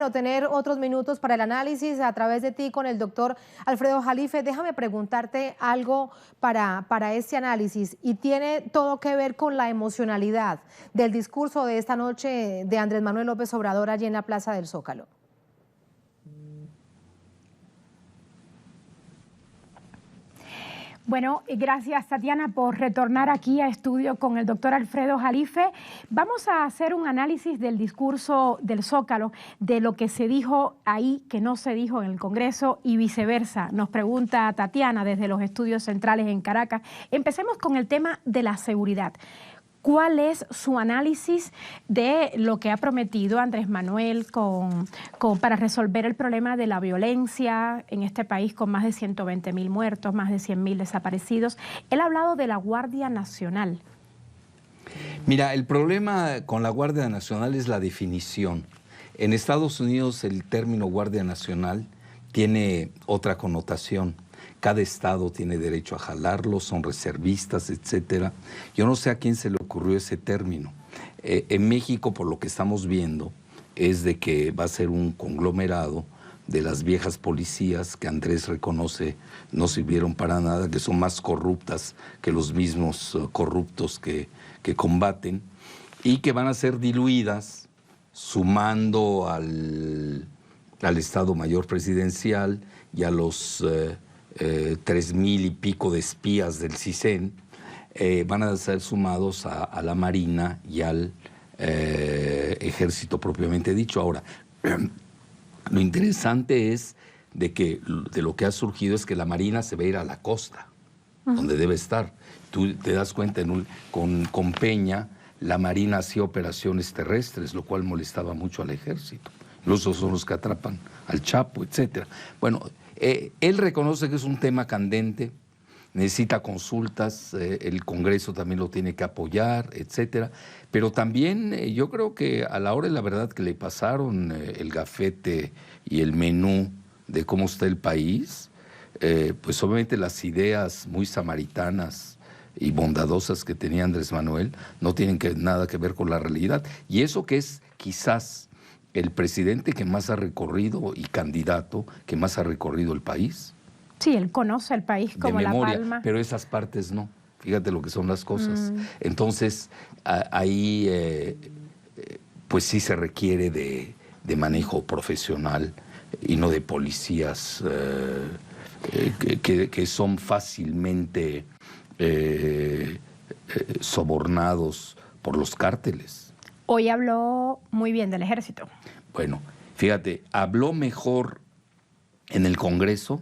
Tener otros minutos para el análisis a través de ti con el doctor Alfredo Jalife. Déjame preguntarte algo para este análisis y tiene todo que ver con la emocionalidad del discurso de esta noche de Andrés Manuel López Obrador allí en la Plaza del Zócalo. Bueno, gracias Tatiana por retornar aquí a estudio con el doctor Alfredo Jalife. Vamos a hacer un análisis del discurso del Zócalo, de lo que se dijo ahí que no se dijo en el Congreso y viceversa. Nos pregunta Tatiana desde los estudios centrales en Caracas. Empecemos con el tema de la seguridad. ¿Cuál es su análisis de lo que ha prometido Andrés Manuel para resolver el problema de la violencia en este país con más de 120.000 muertos, más de 100.000 desaparecidos? Él ha hablado de la Guardia Nacional. Mira, el problema con la Guardia Nacional es la definición. En Estados Unidos el término Guardia Nacional tiene otra connotación. Cada estado tiene derecho a jalarlo, son reservistas, etcétera. Yo no sé a quién se le ocurrió ese término. En México, por lo que estamos viendo, es de que va a ser un conglomerado de las viejas policías que Andrés reconoce no sirvieron para nada, que son más corruptas que los mismos corruptos que combaten, y que van a ser diluidas sumando al Estado Mayor Presidencial y a los 3.000 y pico de espías del CISEN, van a ser sumados a la Marina y al Ejército propiamente dicho. Ahora, lo interesante es de lo que ha surgido es que la Marina se va a ir a la costa, donde debe estar. Tú te das cuenta, con Peña, la Marina hacía operaciones terrestres, lo cual molestaba mucho al Ejército. Incluso son los que atrapan al Chapo, etcétera. Bueno, él reconoce que es un tema candente, necesita consultas, el Congreso también lo tiene que apoyar, etcétera. Pero también yo creo que a la hora de la verdad que le pasaron el gafete y el menú de cómo está el país, pues obviamente las ideas muy samaritanas y bondadosas que tenía Andrés Manuel no tienen nada que ver con la realidad. Y eso que es quizás el presidente que más ha recorrido y candidato que más ha recorrido el país. Sí, él conoce el país como de memoria, la palma. Pero esas partes no. Fíjate lo que son las cosas. Entonces, ahí pues sí se requiere de manejo profesional y no de policías que son fácilmente sobornados por los cárteles. Hoy habló muy bien del Ejército. Bueno, fíjate, habló mejor en el Congreso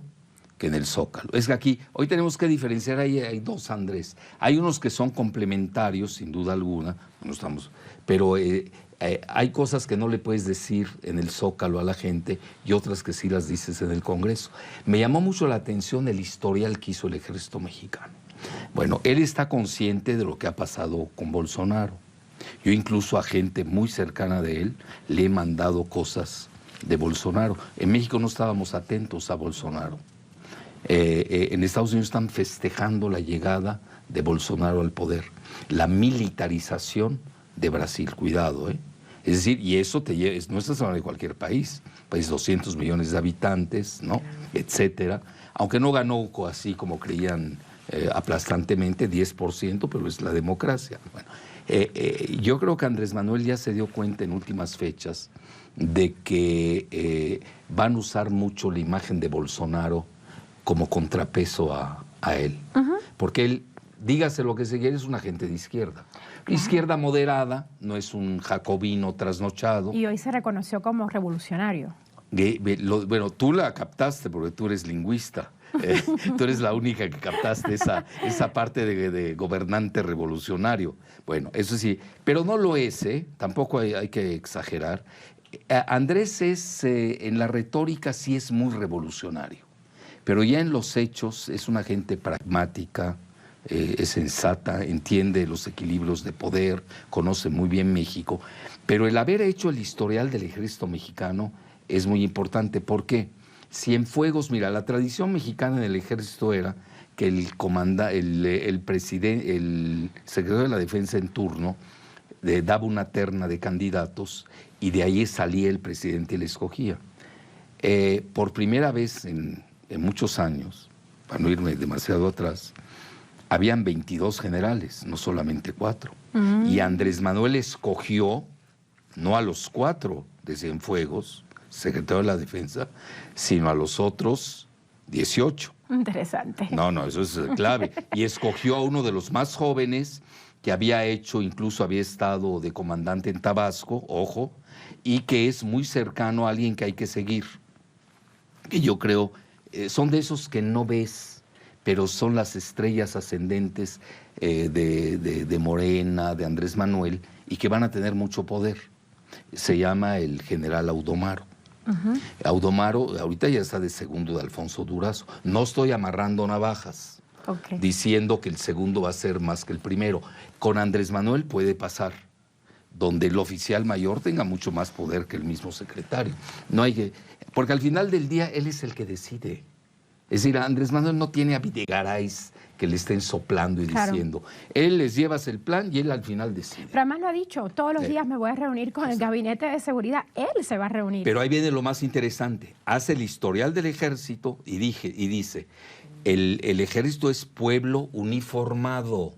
que en el Zócalo. Es que aquí, hoy tenemos que diferenciar, hay dos Andrés. Hay unos que son complementarios, sin duda alguna, no estamos, pero hay cosas que no le puedes decir en el Zócalo a la gente y otras que sí las dices en el Congreso. Me llamó mucho la atención el historial que hizo el Ejército Mexicano. Bueno, él está consciente de lo que ha pasado con Bolsonaro. Yo incluso a gente muy cercana de él le he mandado cosas de Bolsonaro. En México no estábamos atentos a Bolsonaro. En Estados Unidos están festejando la llegada de Bolsonaro al poder. La militarización de Brasil, cuidado, ¿eh? Es decir, y eso no estás hablando de cualquier país, país 200 millones de habitantes, ¿no? Etcétera. Aunque no ganó así como creían aplastantemente, 10%, pero es la democracia. Bueno, yo creo que Andrés Manuel ya se dio cuenta en últimas fechas de que van a usar mucho la imagen de Bolsonaro como contrapeso a él. Porque él, dígase lo que se quiere, es un agente de izquierda. Izquierda moderada, no es un jacobino trasnochado. Y hoy se reconoció como revolucionario. Bueno, tú la captaste porque tú eres lingüista. Tú eres la única que captaste esa parte de gobernante revolucionario. Bueno, eso sí, pero no lo es, tampoco hay que exagerar. Andrés en la retórica sí es muy revolucionario, pero ya en los hechos es una gente pragmática, es sensata, entiende los equilibrios de poder, conoce muy bien México, pero el haber hecho el historial del Ejército Mexicano es muy importante. ¿Por qué? Cienfuegos, mira, la tradición mexicana en el Ejército era que el secretario de la Defensa en turno daba una terna de candidatos y de ahí salía el presidente y le escogía. Por primera vez en muchos años, para no irme demasiado atrás, habían 22 generales, no solamente 4. Y Andrés Manuel escogió, no a los 4 de Cienfuegos, secretario de la Defensa, sino a los otros 18. Interesante. No, eso es clave. Y escogió a uno de los más jóvenes que había hecho, incluso había estado de comandante en Tabasco, ojo, y que es muy cercano a alguien que hay que seguir. Que yo creo, son de esos que no ves, pero son las estrellas ascendentes de Morena, de Andrés Manuel, y que van a tener mucho poder. Se llama el general Audomaro. Audomaro ahorita ya está de segundo de Alfonso Durazo. No estoy amarrando navajas, diciendo que el segundo va a ser más que el primero. Con Andrés Manuel puede pasar, donde el oficial mayor tenga mucho más poder que el mismo secretario. No hay que, porque al final del día él es el que decide. Es decir, Andrés Manuel no tiene a Videgaray que le estén soplando y diciendo. Él les lleva el plan y él al final decide. Pero además lo ha dicho, todos los días me voy a reunir con el gabinete de seguridad. Él se va a reunir. Pero ahí viene lo más interesante. Hace el historial del ejército y dice, el ejército es pueblo uniformado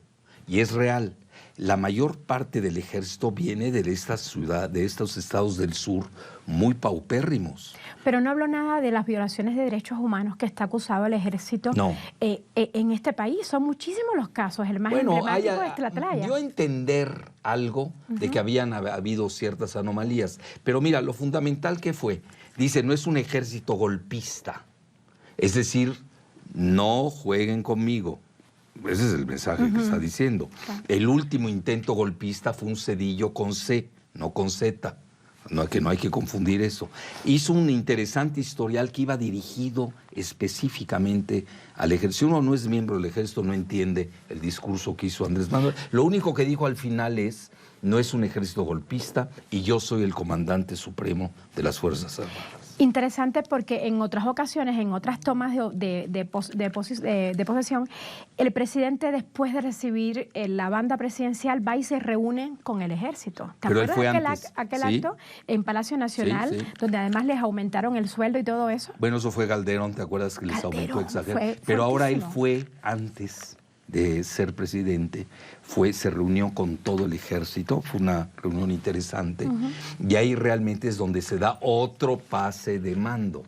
y es real. La mayor parte del ejército viene de de estos estados del sur muy paupérrimos. Pero no habló nada de las violaciones de derechos humanos que está acusado el ejército en este país. Son muchísimos los casos. El más emblemático es Tlatlaya. Yo entender algo de que habían habido ciertas anomalías. Pero mira, lo fundamental que fue, dice, no es un ejército golpista. Es decir, no jueguen conmigo. Ese es el mensaje que está diciendo. Claro. El último intento golpista fue un Cedillo con C, no con Z. No hay que confundir eso. Hizo un interesante historial que iba dirigido específicamente al ejército. Si uno no es miembro del ejército, no entiende el discurso que hizo Andrés Manuel. Lo único que dijo al final es, no es un ejército golpista y yo soy el comandante supremo de las Fuerzas Armadas. Interesante porque en otras ocasiones, en otras tomas de posesión, el presidente después de recibir la banda presidencial va y se reúne con el ejército. ¿Te Pero acuerdas de aquel acto en Palacio Nacional, donde además les aumentaron el sueldo y todo eso? Bueno, eso fue Calderón, ¿te acuerdas que les aumentó exagerado? Pero ahora él fue antes de ser presidente, se reunió con todo el ejército, fue una reunión interesante, y ahí realmente es donde se da otro pase de mando.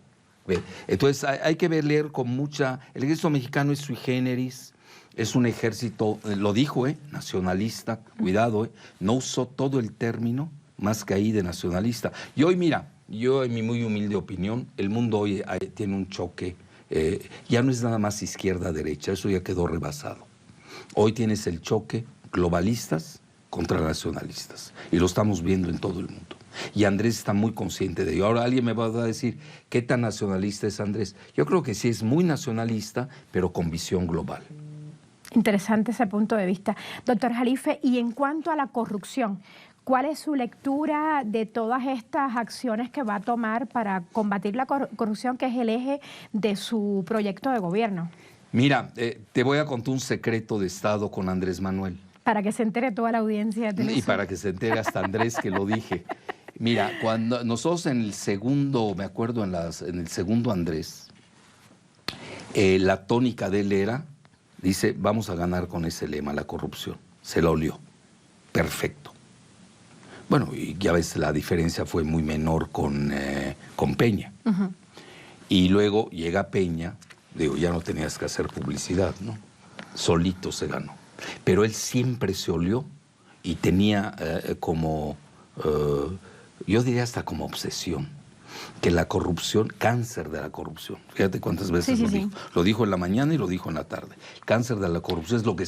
Entonces hay que leer con mucha... El ejército mexicano es sui generis, es un ejército, lo dijo, nacionalista, cuidado, no usó todo el término, más que ahí de nacionalista. Y hoy, mira, yo en mi muy humilde opinión, el mundo hoy tiene un choque, ya no es nada más izquierda-derecha, eso ya quedó rebasado. Hoy tienes el choque globalistas contra nacionalistas y lo estamos viendo en todo el mundo. Y Andrés está muy consciente de ello. Ahora alguien me va a decir, ¿qué tan nacionalista es Andrés? Yo creo que sí es muy nacionalista, pero con visión global. Interesante ese punto de vista. Doctor Jalife, y en cuanto a la corrupción, ¿cuál es su lectura de todas estas acciones que va a tomar para combatir la corrupción, que es el eje de su proyecto de gobierno? Mira, te voy a contar un secreto de Estado con Andrés Manuel. Para que se entere toda la audiencia. Y para que se entere hasta Andrés que lo dije. Mira, cuando nosotros en el segundo, me acuerdo en el segundo Andrés, la tónica de él era, dice, vamos a ganar con ese lema, la corrupción. Se la olió. Perfecto. Bueno, y ya ves, la diferencia fue muy menor con Peña. Y luego llega Peña. Digo, ya no tenías que hacer publicidad, ¿no? Solito se ganó. Pero él siempre se olió y tenía yo diría hasta como obsesión, que la corrupción, cáncer de la corrupción. Fíjate cuántas veces lo dijo. Lo dijo en la mañana y lo dijo en la tarde. El cáncer de la corrupción es lo que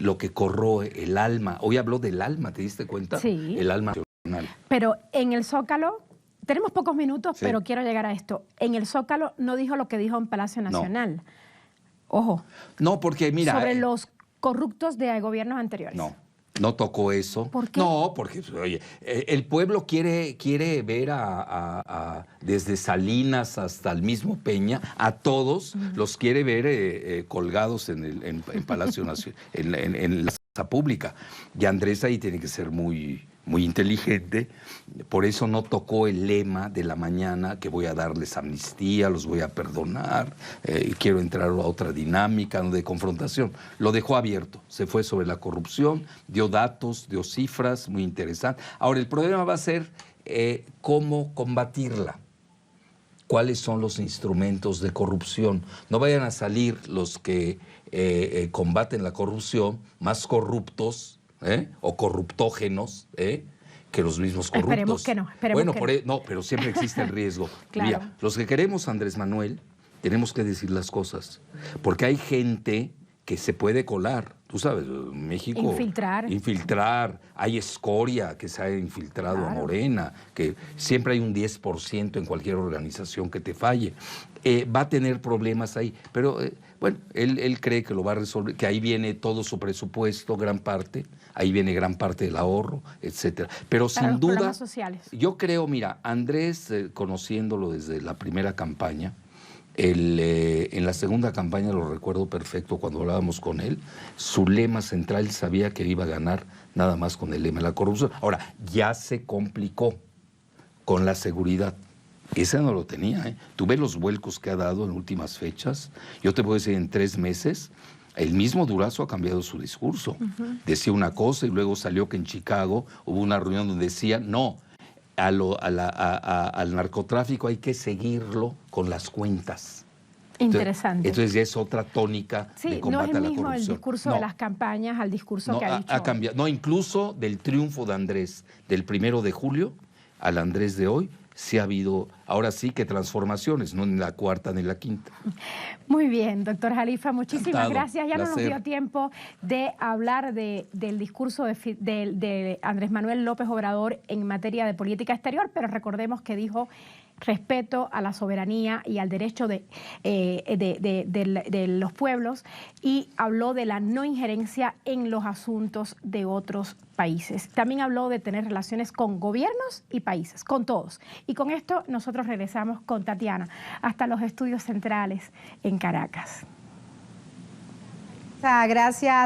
lo que corroe el alma. Hoy habló del alma, ¿te diste cuenta? Sí. El alma nacional. Pero en el Zócalo... Tenemos pocos minutos, pero quiero llegar a esto. En el Zócalo no dijo lo que dijo en Palacio Nacional. No. Ojo. No, porque mira... Sobre los corruptos de gobiernos anteriores. No tocó eso. ¿Por qué? No, porque, oye, el pueblo quiere ver desde Salinas hasta el mismo Peña, a todos los quiere ver colgados en Palacio Nacional, en la plaza pública. Y Andrés ahí tiene que ser muy muy inteligente, por eso no tocó el lema de la mañana que voy a darles amnistía, los voy a perdonar, quiero entrar a otra dinámica de confrontación. Lo dejó abierto, se fue sobre la corrupción, dio datos, dio cifras muy interesantes. Ahora, el problema va a ser cómo combatirla. ¿Cuáles son los instrumentos de corrupción? No vayan a salir los que combaten la corrupción más corruptos, o corruptógenos, que los mismos corruptos. Esperemos que no, esperemos que no. No, pero siempre existe el riesgo. Claro. Mira, los que queremos a Andrés Manuel, tenemos que decir las cosas, porque hay gente que se puede colar, tú sabes, México... Infiltrar, hay escoria que se ha infiltrado a Morena, que siempre hay un 10% en cualquier organización que te falle. Va a tener problemas ahí, pero bueno, él cree que lo va a resolver, que ahí viene todo su presupuesto, gran parte, ahí viene gran parte del ahorro, etcétera. Pero para sin duda, sociales. yo creo, mira, Andrés, conociéndolo desde la primera campaña, en la segunda campaña lo recuerdo perfecto cuando hablábamos con él, su lema central sabía que iba a ganar nada más con el lema de la corrupción. Ahora, ya se complicó con la seguridad. Ese no lo tenía. Tú ves los vuelcos que ha dado en últimas fechas. Yo te puedo decir, en 3 meses, el mismo Durazo ha cambiado su discurso. Decía una cosa y luego salió que en Chicago hubo una reunión donde decía, no, al narcotráfico hay que seguirlo con las cuentas. Interesante. Entonces ya es otra tónica de combate a la corrupción. No es el mismo el discurso de las campañas al discurso que ha dicho. Ha cambiado. No, incluso del triunfo de Andrés del 1 de julio al Andrés de hoy, sí ha habido, ahora sí que transformaciones, no en la cuarta ni en la quinta. Muy bien, doctor Jalifa, muchísimas gracias. Ya placer. no nos dio tiempo de hablar del discurso de Andrés Manuel López Obrador en materia de política exterior, pero recordemos que dijo respeto a la soberanía y al derecho de los pueblos, y habló de la no injerencia en los asuntos de otros países. También habló de tener relaciones con gobiernos y países, con todos. Y con esto nosotros regresamos con Tatiana hasta los estudios centrales en Caracas. Gracias.